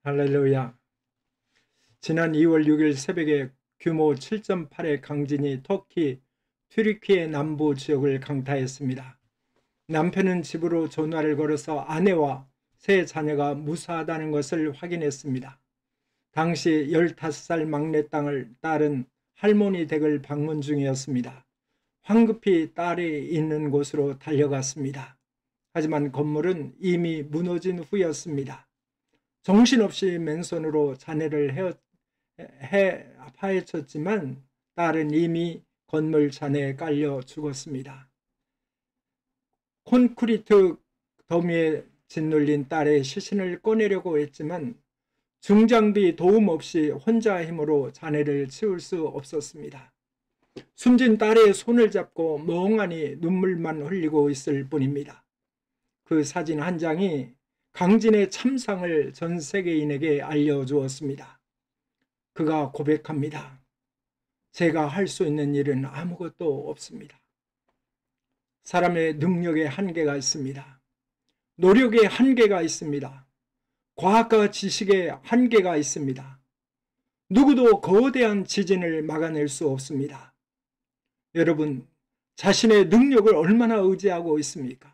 할렐루야. 지난 2월 6일 새벽에 규모 7.8의 강진이 터키 튀르키예 남부 지역을 강타했습니다. 남편은 집으로 전화를 걸어서 아내와 세 자녀가 무사하다는 것을 확인했습니다. 당시 15살 막내딸은 할머니 댁을 방문 중이었습니다. 황급히 딸이 있는 곳으로 달려갔습니다. 하지만 건물은 이미 무너진 후였습니다. 정신없이 맨손으로 자네를 파헤쳤지만 딸은 이미 건물 잔해에 깔려 죽었습니다. 콘크리트 더미에 짓눌린 딸의 시신을 꺼내려고 했지만 중장비 도움 없이 혼자 힘으로 잔해를 치울 수 없었습니다. 숨진 딸의 손을 잡고 멍하니 눈물만 흘리고 있을 뿐입니다. 그 사진 한 장이 강진의 참상을 전 세계인에게 알려주었습니다. 그가 고백합니다. 제가 할 수 있는 일은 아무것도 없습니다. 사람의 능력에 한계가 있습니다. 노력에 한계가 있습니다. 과학과 지식에 한계가 있습니다. 누구도 거대한 지진을 막아낼 수 없습니다. 여러분, 자신의 능력을 얼마나 의지하고 있습니까?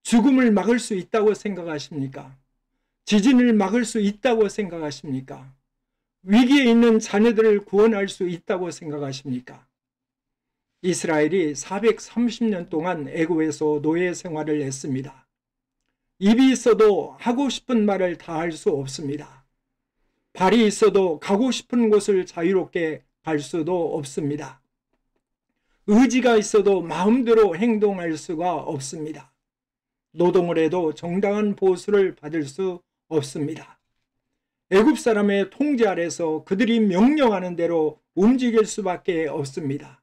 죽음을 막을 수 있다고 생각하십니까? 지진을 막을 수 있다고 생각하십니까? 위기에 있는 자녀들을 구원할 수 있다고 생각하십니까? 이스라엘이 430년 동안 애굽에서 노예 생활을 했습니다. 입이 있어도 하고 싶은 말을 다 할 수 없습니다. 발이 있어도 가고 싶은 곳을 자유롭게 갈 수도 없습니다. 의지가 있어도 마음대로 행동할 수가 없습니다. 노동을 해도 정당한 보수를 받을 수 없습니다. 애굽 사람의 통제 아래서 그들이 명령하는 대로 움직일 수밖에 없습니다.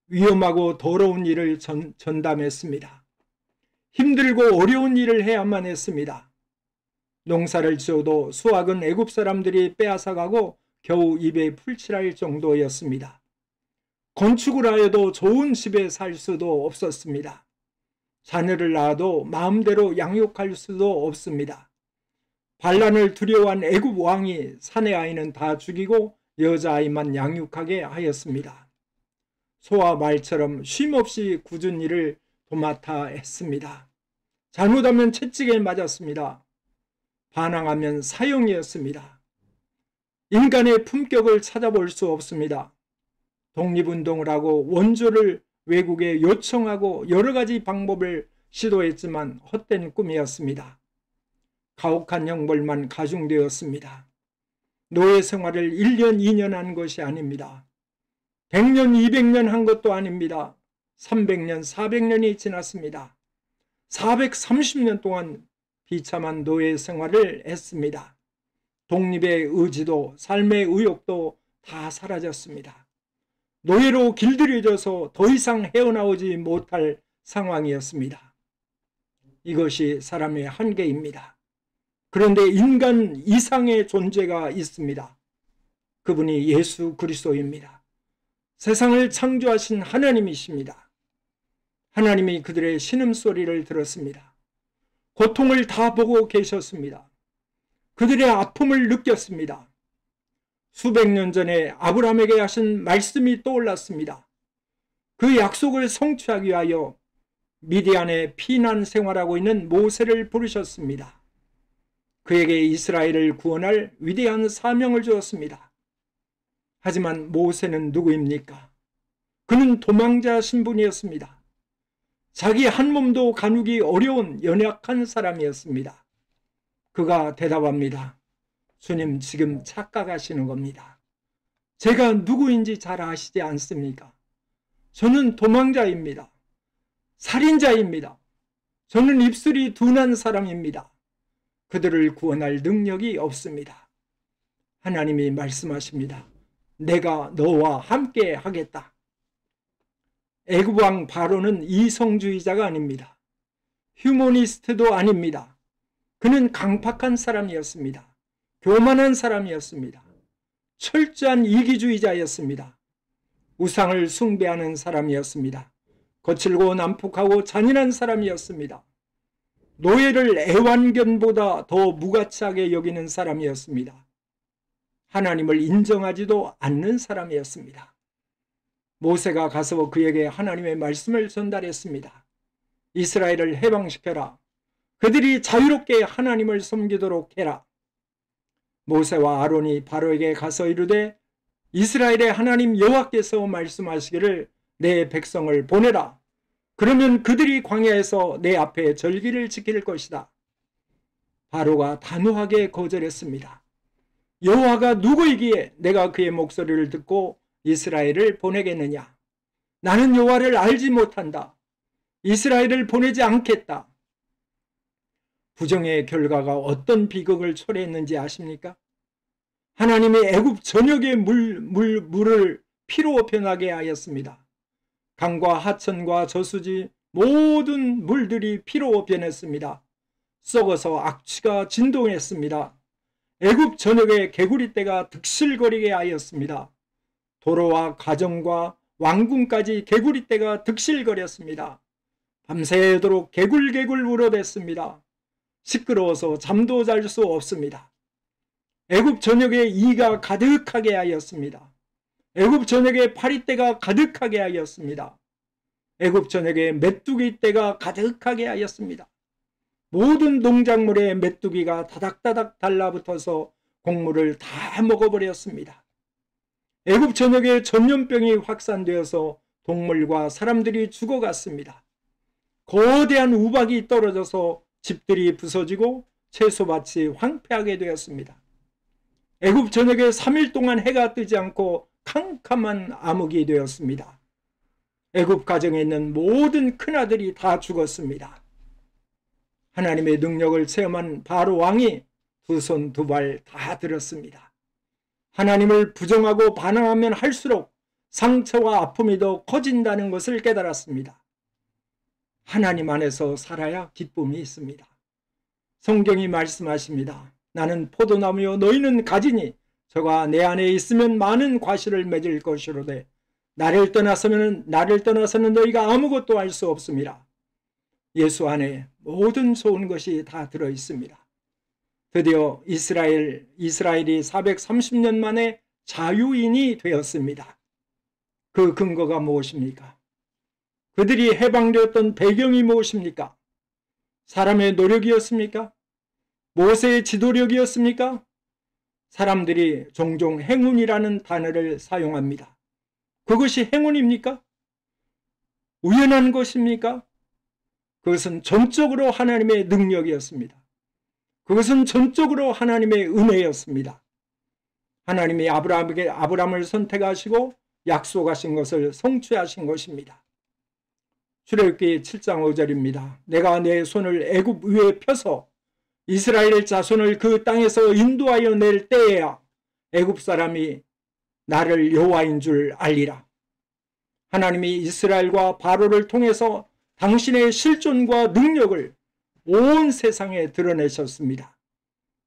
위험하고 더러운 일을 전담했습니다. 힘들고 어려운 일을 해야만 했습니다. 농사를 지어도 수확은 애굽 사람들이 빼앗아가고 겨우 입에 풀칠할 정도였습니다. 건축을 하여도 좋은 집에 살 수도 없었습니다. 자녀를 낳아도 마음대로 양육할 수도 없습니다. 반란을 두려워한 애굽 왕이 사내 아이는 다 죽이고 여자아이만 양육하게 하였습니다. 소와 말처럼 쉼없이 굳은 일을 도맡아 했습니다. 잘못하면 채찍에 맞았습니다. 반항하면 사형이었습니다. 인간의 품격을 찾아볼 수 없습니다. 독립운동을 하고 원조를 외국에 요청하고 여러 가지 방법을 시도했지만 헛된 꿈이었습니다. 가혹한 형벌만 가중되었습니다. 노예 생활을 1년, 2년 한 것이 아닙니다. 100년, 200년 한 것도 아닙니다. 300년, 400년이 지났습니다. 430년 동안 비참한 노예 생활을 했습니다. 독립의 의지도 삶의 의욕도 다 사라졌습니다. 노예로 길들여져서 더 이상 헤어나오지 못할 상황이었습니다. 이것이 사람의 한계입니다. 그런데 인간 이상의 존재가 있습니다. 그분이 예수 그리스도입니다. 세상을 창조하신 하나님이십니다. 하나님이 그들의 신음소리를 들었습니다. 고통을 다 보고 계셨습니다. 그들의 아픔을 느꼈습니다. 수백 년 전에 아브라함에게 하신 말씀이 떠올랐습니다. 그 약속을 성취하기 위하여 미디안에 피난 생활하고 있는 모세를 부르셨습니다. 그에게 이스라엘을 구원할 위대한 사명을 주었습니다. 하지만 모세는 누구입니까? 그는 도망자 신분이었습니다. 자기 한 몸도 가누기 어려운 연약한 사람이었습니다. 그가 대답합니다. 주님, 지금 착각하시는 겁니다. 제가 누구인지 잘 아시지 않습니까? 저는 도망자입니다. 살인자입니다. 저는 입술이 둔한 사람입니다. 그들을 구원할 능력이 없습니다. 하나님이 말씀하십니다. 내가 너와 함께 하겠다. 애굽 왕 바로는 이성주의자가 아닙니다. 휴머니스트도 아닙니다. 그는 강팍한 사람이었습니다. 교만한 사람이었습니다. 철저한 이기주의자였습니다. 우상을 숭배하는 사람이었습니다. 거칠고 난폭하고 잔인한 사람이었습니다. 노예를 애완견보다 더 무가치하게 여기는 사람이었습니다. 하나님을 인정하지도 않는 사람이었습니다. 모세가 가서 그에게 하나님의 말씀을 전달했습니다. 이스라엘을 해방시켜라. 그들이 자유롭게 하나님을 섬기도록 해라. 모세와 아론이 바로에게 가서 이르되 이스라엘의 하나님 여호와께서 말씀하시기를 내 백성을 보내라. 그러면 그들이 광야에서 내 앞에 절기를 지킬 것이다. 바로가 단호하게 거절했습니다. 여호와가 누구이기에 내가 그의 목소리를 듣고 이스라엘을 보내겠느냐? 나는 여호와를 알지 못한다. 이스라엘을 보내지 않겠다. 부정의 결과가 어떤 비극을 초래했는지 아십니까? 하나님이 애굽 전역의 물을 피로 변하게 하였습니다. 강과 하천과 저수지 모든 물들이 피로 변했습니다. 썩어서 악취가 진동했습니다. 애굽 전역의 개구리떼가 득실거리게 하였습니다. 도로와 가정과 왕궁까지 개구리떼가 득실거렸습니다. 밤새도록 개굴개굴 울어댔습니다. 시끄러워서 잠도 잘 수 없습니다. 애굽 전역에 이가 가득하게 하였습니다. 애굽 전역에 파리떼가 가득하게 하였습니다. 애굽 전역에 메뚜기떼가 가득하게 하였습니다. 모든 농작물에 메뚜기가 다닥다닥 달라붙어서 곡물을 다 먹어버렸습니다. 애굽 전역에 전염병이 확산되어서 동물과 사람들이 죽어갔습니다. 거대한 우박이 떨어져서 집들이 부서지고 채소밭이 황폐하게 되었습니다. 애굽 전역에 3일 동안 해가 뜨지 않고 캄캄한 암흑이 되었습니다. 애굽 가정에 있는 모든 큰아들이 다 죽었습니다. 하나님의 능력을 체험한 바로 왕이 두 손 두 발 다 들었습니다. 하나님을 부정하고 반항하면 할수록 상처와 아픔이 더 커진다는 것을 깨달았습니다. 하나님 안에서 살아야 기쁨이 있습니다. 성경이 말씀하십니다. 나는 포도나무요 너희는 가지니 저가 내 안에 있으면 많은 과실을 맺을 것이로되 나를 떠나서는 너희가 아무것도 할 수 없습니다. 예수 안에 모든 좋은 것이 다 들어 있습니다. 드디어 이스라엘이 430년 만에 자유인이 되었습니다. 그 근거가 무엇입니까? 그들이 해방되었던 배경이 무엇입니까? 사람의 노력이었습니까? 모세의 지도력이었습니까? 사람들이 종종 행운이라는 단어를 사용합니다. 그것이 행운입니까? 우연한 것입니까? 그것은 전적으로 하나님의 능력이었습니다. 그것은 전적으로 하나님의 은혜였습니다. 하나님이 아브라함을 선택하시고 약속하신 것을 성취하신 것입니다. 출애굽기 7장 5절입니다. 내가 내 손을 애굽 위에 펴서 이스라엘 자손을 그 땅에서 인도하여 낼 때에야 애굽 사람이 나를 여호와인 줄 알리라. 하나님이 이스라엘과 바로를 통해서 당신의 실존과 능력을 온 세상에 드러내셨습니다.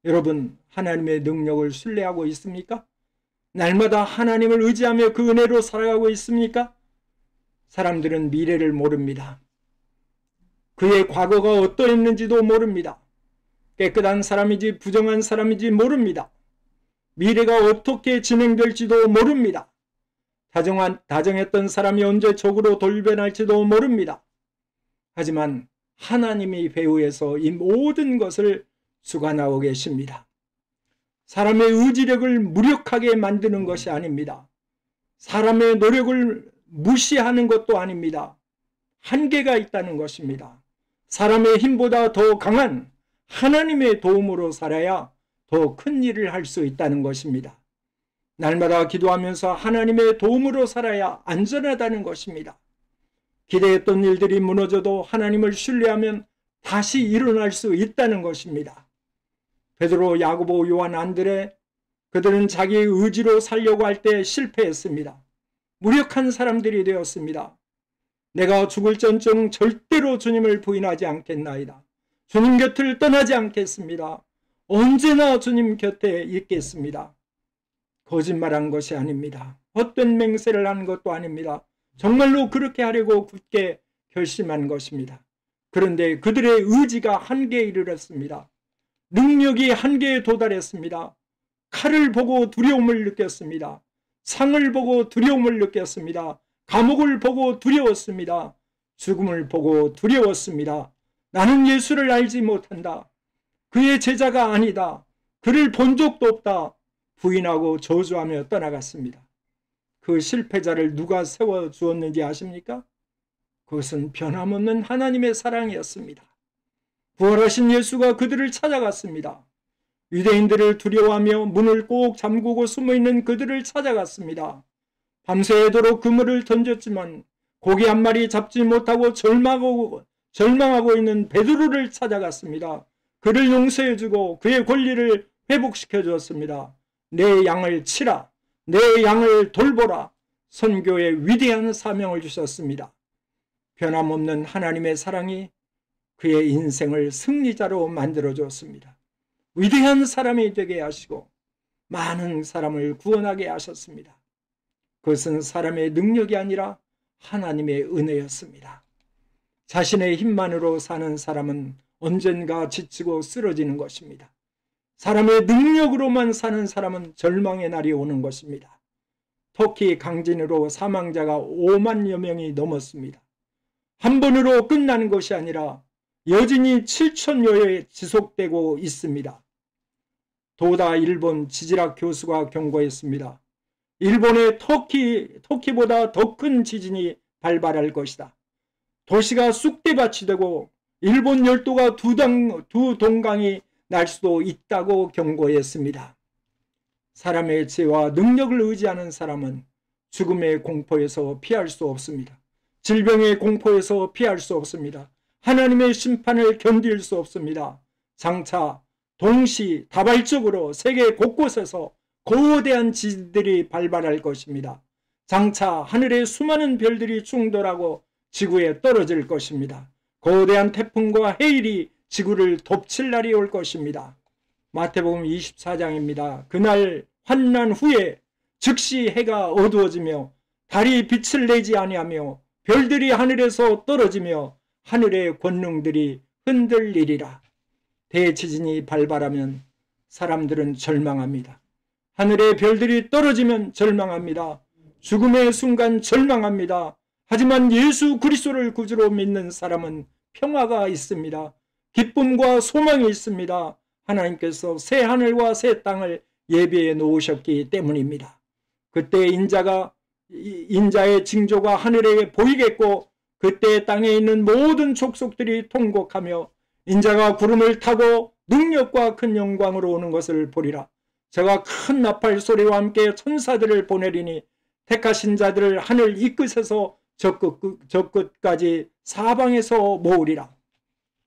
여러분, 하나님의 능력을 신뢰하고 있습니까? 날마다 하나님을 의지하며 그 은혜로 살아가고 있습니까? 사람들은 미래를 모릅니다. 그의 과거가 어떠했는지도 모릅니다. 깨끗한 사람인지 부정한 사람인지 모릅니다. 미래가 어떻게 진행될지도 모릅니다. 다정했던 사람이 언제 적으로 돌변할지도 모릅니다. 하지만 하나님이 배후에서 이 모든 것을 주관하고 계십니다. 사람의 의지력을 무력하게 만드는 것이 아닙니다. 사람의 노력을 무시하는 것도 아닙니다. 한계가 있다는 것입니다. 사람의 힘보다 더 강한 하나님의 도움으로 살아야 더 큰 일을 할 수 있다는 것입니다. 날마다 기도하면서 하나님의 도움으로 살아야 안전하다는 것입니다. 기대했던 일들이 무너져도 하나님을 신뢰하면 다시 일어날 수 있다는 것입니다. 베드로, 야고보, 요한, 안드레, 그들은 자기의 의지로 살려고 할 때 실패했습니다. 무력한 사람들이 되었습니다. 내가 죽을 전쯤 절대로 주님을 부인하지 않겠나이다. 주님 곁을 떠나지 않겠습니다. 언제나 주님 곁에 있겠습니다. 거짓말한 것이 아닙니다. 헛된 맹세를 한 것도 아닙니다. 정말로 그렇게 하려고 굳게 결심한 것입니다. 그런데 그들의 의지가 한계에 이르렀습니다. 능력이 한계에 도달했습니다. 칼을 보고 두려움을 느꼈습니다. 상을 보고 두려움을 느꼈습니다. 감옥을 보고 두려웠습니다. 죽음을 보고 두려웠습니다. 나는 예수를 알지 못한다. 그의 제자가 아니다. 그를 본 적도 없다. 부인하고 저주하며 떠나갔습니다. 그 실패자를 누가 세워주었는지 아십니까? 그것은 변함없는 하나님의 사랑이었습니다. 부활하신 예수가 그들을 찾아갔습니다. 유대인들을 두려워하며 문을 꼭 잠그고 숨어있는 그들을 찾아갔습니다. 밤새도록 그물을 던졌지만 고기 한 마리 잡지 못하고 절망하고 있는 베드로를 찾아갔습니다. 그를 용서해주고 그의 권리를 회복시켜 주었습니다. 내 양을 치라. 내 양을 돌보라. 선교의 위대한 사명을 주셨습니다. 변함없는 하나님의 사랑이 그의 인생을 승리자로 만들어 주었습니다. 위대한 사람이 되게 하시고 많은 사람을 구원하게 하셨습니다. 그것은 사람의 능력이 아니라 하나님의 은혜였습니다. 자신의 힘만으로 사는 사람은 언젠가 지치고 쓰러지는 것입니다. 사람의 능력으로만 사는 사람은 절망의 날이 오는 것입니다. 터키 강진으로 사망자가 5만여 명이 넘었습니다. 한 번으로 끝나는 것이 아니라 여진이 7천여에 지속되고 있습니다. 도다 일본 지질학 교수가 경고했습니다. 일본의 터키보다 더 큰 지진이 발발할 것이다. 도시가 쑥대밭이 되고 일본 열도가 두 동강이 날 수도 있다고 경고했습니다. 사람의 지혜와 능력을 의지하는 사람은 죽음의 공포에서 피할 수 없습니다. 질병의 공포에서 피할 수 없습니다. 하나님의 심판을 견딜 수 없습니다. 장차 동시다발적으로 세계 곳곳에서 거대한 지진들이 발발할 것입니다. 장차 하늘의 수많은 별들이 충돌하고 지구에 떨어질 것입니다. 거대한 태풍과 해일이 지구를 덮칠 날이 올 것입니다. 마태복음 24장입니다. 그날 환난 후에 즉시 해가 어두워지며 달이 빛을 내지 아니하며 별들이 하늘에서 떨어지며 하늘의 권능들이 흔들리리라. 대지진이 발발하면 사람들은 절망합니다. 하늘의 별들이 떨어지면 절망합니다. 죽음의 순간 절망합니다. 하지만 예수 그리스도를 구주로 믿는 사람은 평화가 있습니다. 기쁨과 소망이 있습니다. 하나님께서 새 하늘과 새 땅을 예비해 놓으셨기 때문입니다. 그때 인자의 징조가 하늘에 보이겠고 그때 땅에 있는 모든 족속들이 통곡하며 인자가 구름을 타고 능력과 큰 영광으로 오는 것을 보리라. 제가 큰 나팔 소리와 함께 천사들을 보내리니 택하신 자들을 하늘 이 끝에서 저 끝까지 사방에서 모으리라.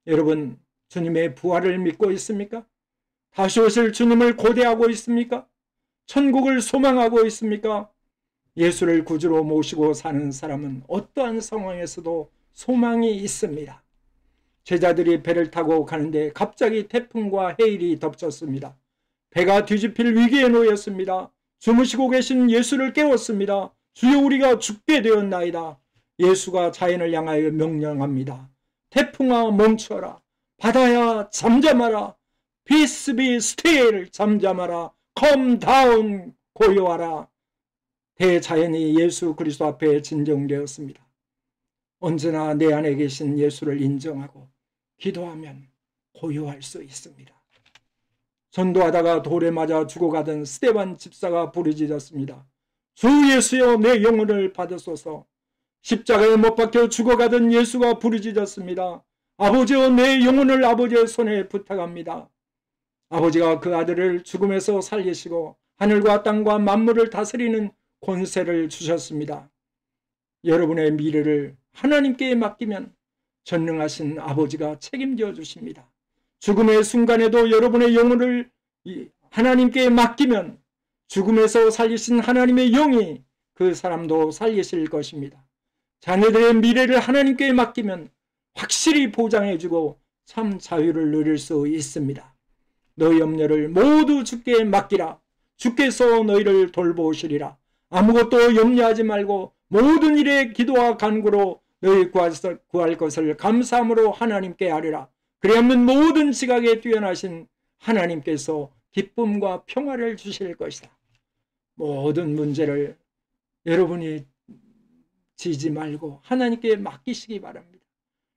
여러분, 주님의 부활을 믿고 있습니까? 다시 오실 주님을 고대하고 있습니까? 천국을 소망하고 있습니까? 예수를 구주로 모시고 사는 사람은 어떠한 상황에서도 소망이 있습니다. 제자들이 배를 타고 가는데 갑자기 태풍과 해일이 덮쳤습니다. 배가 뒤집힐 위기에 놓였습니다. 주무시고 계신 예수를 깨웠습니다. 주여, 우리가 죽게 되었나이다. 예수가 자연을 향하여 명령합니다. 태풍아 멈춰라. 바다야 잠잠하라. Peace be still. 잠잠하라. Calm down. 고요하라. 대자연이 예수 그리스도 앞에 진정되었습니다. 언제나 내 안에 계신 예수를 인정하고 기도하면 고요할 수 있습니다. 전도하다가 돌에 맞아 죽어가던 스데반 집사가 부르짖었습니다. 주 예수여, 내 영혼을 받으소서. 십자가에 못 박혀 죽어가던 예수가 부르짖었습니다. 아버지여, 내 영혼을 아버지의 손에 부탁합니다. 아버지가 그 아들을 죽음에서 살리시고 하늘과 땅과 만물을 다스리는 권세를 주셨습니다. 여러분의 미래를 하나님께 맡기면 전능하신 아버지가 책임져 주십니다. 죽음의 순간에도 여러분의 영혼을 하나님께 맡기면 죽음에서 살리신 하나님의 영이 그 사람도 살리실 것입니다. 자녀들의 미래를 하나님께 맡기면 확실히 보장해주고 참 자유를 누릴 수 있습니다. 너희 염려를 모두 주께 맡기라. 주께서 너희를 돌보시리라. 아무것도 염려하지 말고 모든 일에 기도와 간구로 너희 구할 것을 감사함으로 하나님께 아뢰라. 그리하면 모든 지각에 뛰어나신 하나님께서 기쁨과 평화를 주실 것이다. 모든 문제를 여러분이 지지 말고 하나님께 맡기시기 바랍니다.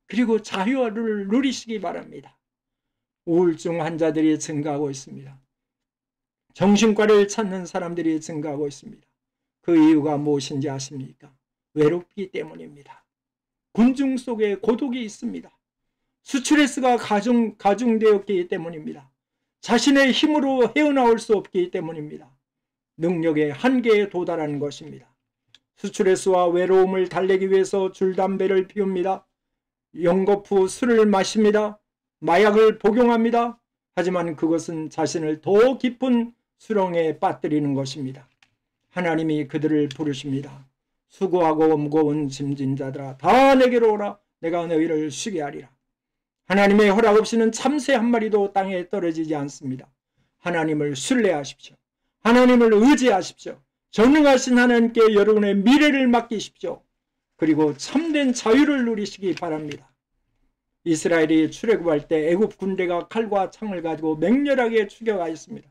그리고 자유를 누리시기 바랍니다. 우울증 환자들이 증가하고 있습니다. 정신과를 찾는 사람들이 증가하고 있습니다. 그 이유가 무엇인지 아십니까? 외롭기 때문입니다. 군중 속에 고독이 있습니다. 스트레스가 가중되었기 때문입니다. 자신의 힘으로 헤어나올 수 없기 때문입니다. 능력의 한계에 도달하는 것입니다. 스트레스와 외로움을 달래기 위해서 줄담배를 피웁니다. 연거푸 후 술을 마십니다. 마약을 복용합니다. 하지만 그것은 자신을 더 깊은 수렁에 빠뜨리는 것입니다. 하나님이 그들을 부르십니다. 수고하고 무거운 짐진 자들아 다 내게로 오라. 내가 너희를 쉬게 하리라. 하나님의 허락 없이는 참새 한 마리도 땅에 떨어지지 않습니다. 하나님을 신뢰하십시오. 하나님을 의지하십시오. 전능하신 하나님께 여러분의 미래를 맡기십시오. 그리고 참된 자유를 누리시기 바랍니다. 이스라엘이 출애굽할 때 애굽 군대가 칼과 창을 가지고 맹렬하게 추격하였습니다.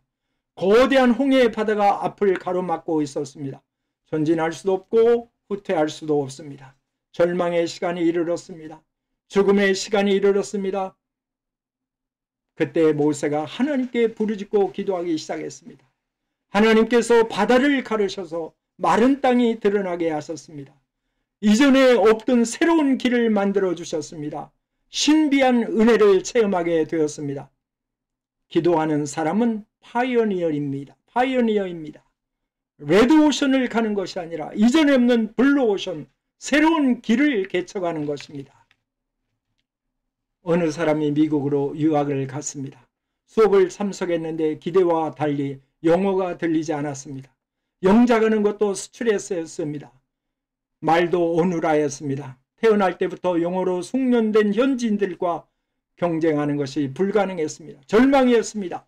거대한 홍해의 바다가 앞을 가로막고 있었습니다. 전진할 수도 없고 후퇴할 수도 없습니다. 절망의 시간이 이르렀습니다. 죽음의 시간이 이르렀습니다. 그때 모세가 하나님께 부르짖고 기도하기 시작했습니다. 하나님께서 바다를 가르셔서 마른 땅이 드러나게 하셨습니다. 이전에 없던 새로운 길을 만들어 주셨습니다. 신비한 은혜를 체험하게 되었습니다. 기도하는 사람은 파이어니어입니다. 레드오션을 가는 것이 아니라 이전에 없는 블루오션, 새로운 길을 개척하는 것입니다. 어느 사람이 미국으로 유학을 갔습니다. 수업을 참석했는데 기대와 달리 영어가 들리지 않았습니다. 영작하는 것도 스트레스였습니다. 말도 어눌하였습니다. 태어날 때부터 영어로 숙련된 현지인들과 경쟁하는 것이 불가능했습니다. 절망이었습니다.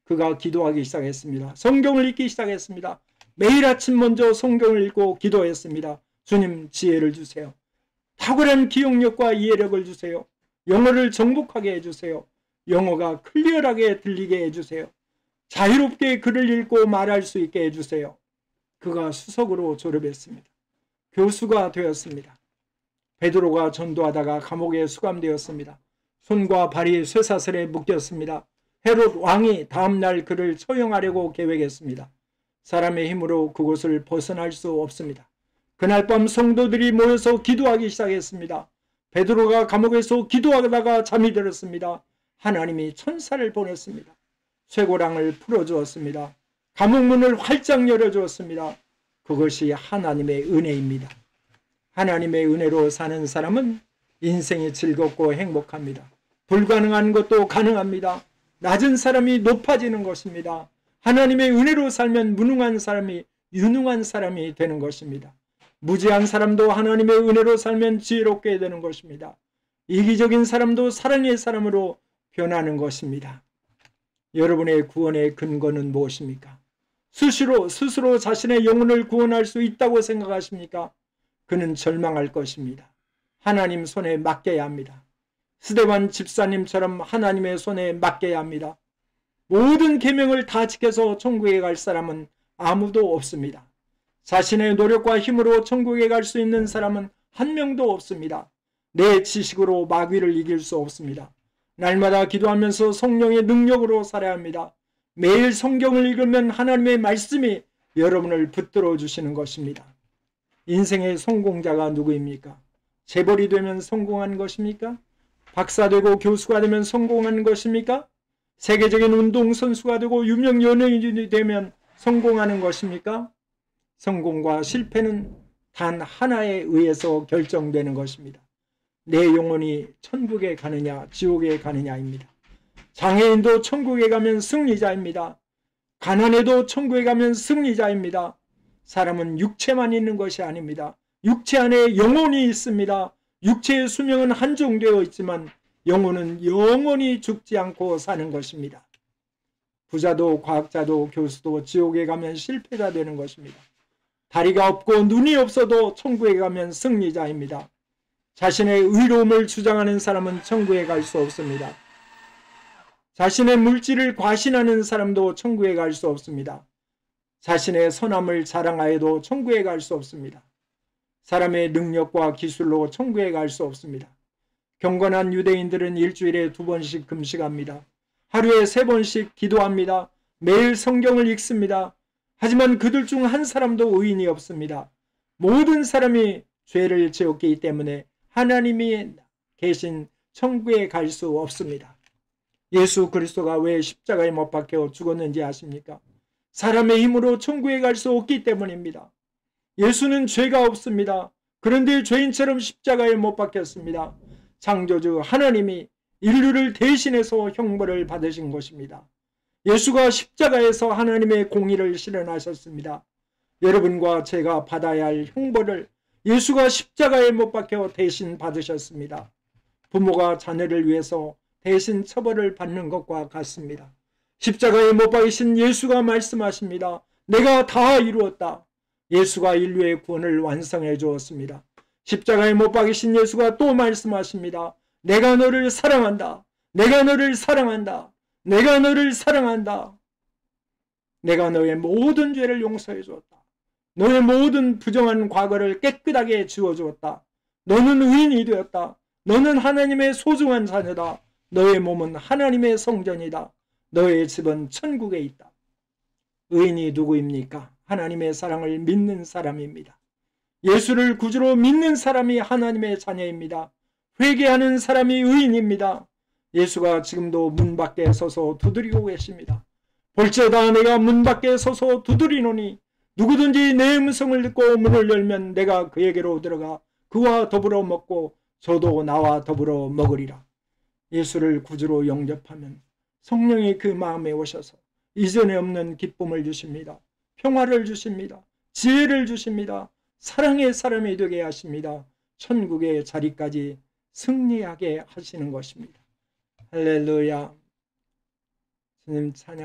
그가 기도하기 시작했습니다. 성경을 읽기 시작했습니다. 매일 아침 먼저 성경을 읽고 기도했습니다. 주님 지혜를 주세요. 탁월한 기억력과 이해력을 주세요. 영어를 정복하게 해주세요. 영어가 클리어하게 들리게 해주세요. 자유롭게 글을 읽고 말할 수 있게 해주세요. 그가 수석으로 졸업했습니다. 교수가 되었습니다. 베드로가 전도하다가 감옥에 수감되었습니다. 손과 발이 쇠사슬에 묶였습니다. 헤롯 왕이 다음날 그를 처형하려고 계획했습니다. 사람의 힘으로 그곳을 벗어날 수 없습니다. 그날 밤 성도들이 모여서 기도하기 시작했습니다. 베드로가 감옥에서 기도하다가 잠이 들었습니다. 하나님이 천사를 보냈습니다. 쇠고랑을 풀어주었습니다. 감옥문을 활짝 열어주었습니다. 그것이 하나님의 은혜입니다. 하나님의 은혜로 사는 사람은 인생이 즐겁고 행복합니다. 불가능한 것도 가능합니다. 낮은 사람이 높아지는 것입니다. 하나님의 은혜로 살면 무능한 사람이 유능한 사람이 되는 것입니다. 무지한 사람도 하나님의 은혜로 살면 지혜롭게 되는 것입니다. 이기적인 사람도 사랑의 사람으로 변하는 것입니다. 여러분의 구원의 근거는 무엇입니까? 스스로 자신의 영혼을 구원할 수 있다고 생각하십니까? 그는 절망할 것입니다. 하나님 손에 맡겨야 합니다. 스데반 집사님처럼 하나님의 손에 맡겨야 합니다. 모든 계명을 다 지켜서 천국에 갈 사람은 아무도 없습니다. 자신의 노력과 힘으로 천국에 갈 수 있는 사람은 한 명도 없습니다. 내 지식으로 마귀를 이길 수 없습니다. 날마다 기도하면서 성령의 능력으로 살아야 합니다. 매일 성경을 읽으면 하나님의 말씀이 여러분을 붙들어 주시는 것입니다. 인생의 성공자가 누구입니까? 재벌이 되면 성공한 것입니까? 박사 되고 교수가 되면 성공한 것입니까? 세계적인 운동선수가 되고 유명 연예인이 되면 성공하는 것입니까? 성공과 실패는 단 하나에 의해서 결정되는 것입니다. 내 영혼이 천국에 가느냐 지옥에 가느냐입니다. 장애인도 천국에 가면 승리자입니다. 가난해도 천국에 가면 승리자입니다. 사람은 육체만 있는 것이 아닙니다. 육체 안에 영혼이 있습니다. 육체의 수명은 한정되어 있지만 영혼은 영원히 죽지 않고 사는 것입니다. 부자도 과학자도 교수도 지옥에 가면 실패자 되는 것입니다. 다리가 없고 눈이 없어도 천국에 가면 승리자입니다. 자신의 의로움을 주장하는 사람은 천국에 갈 수 없습니다. 자신의 물질을 과신하는 사람도 천국에 갈 수 없습니다. 자신의 선함을 자랑하여도 천국에 갈 수 없습니다. 사람의 능력과 기술로 천국에 갈 수 없습니다. 경건한 유대인들은 일주일에 2번씩 금식합니다. 하루에 3번씩 기도합니다. 매일 성경을 읽습니다. 하지만 그들 중 한 사람도 의인이 없습니다. 모든 사람이 죄를 지었기 때문에 하나님이 계신 천국에 갈 수 없습니다. 예수 그리스도가 왜 십자가에 못 박혀 죽었는지 아십니까? 사람의 힘으로 천국에 갈 수 없기 때문입니다. 예수는 죄가 없습니다. 그런데 죄인처럼 십자가에 못 박혔습니다. 창조주 하나님이 인류를 대신해서 형벌을 받으신 것입니다. 예수가 십자가에서 하나님의 공의를 실현하셨습니다. 여러분과 제가 받아야 할 형벌을 예수가 십자가에 못 박혀 대신 받으셨습니다. 부모가 자녀를 위해서 대신 처벌을 받는 것과 같습니다. 십자가에 못 박이신 예수가 말씀하십니다. 내가 다 이루었다. 예수가 인류의 구원을 완성해 주었습니다. 십자가에 못 박이신 예수가 또 말씀하십니다. 내가 너를 사랑한다. 내가 너를 사랑한다. 내가 너를 사랑한다. 내가 너의 모든 죄를 용서해 주었다. 너의 모든 부정한 과거를 깨끗하게 지워주었다. 너는 의인이 되었다. 너는 하나님의 소중한 자녀다. 너의 몸은 하나님의 성전이다. 너의 집은 천국에 있다. 의인이 누구입니까? 하나님의 사랑을 믿는 사람입니다. 예수를 구주로 믿는 사람이 하나님의 자녀입니다. 회개하는 사람이 의인입니다. 예수가 지금도 문 밖에 서서 두드리고 계십니다. 볼지어다 내가 문 밖에 서서 두드리노니 누구든지 내 음성을 듣고 문을 열면 내가 그에게로 들어가 그와 더불어 먹고 저도 나와 더불어 먹으리라. 예수를 구주로 영접하면 성령이 그 마음에 오셔서 이전에 없는 기쁨을 주십니다. 평화를 주십니다. 지혜를 주십니다. 사랑의 사람이 되게 하십니다. 천국의 자리까지 승리하게 하시는 것입니다. 할렐루야. 주님 찬양.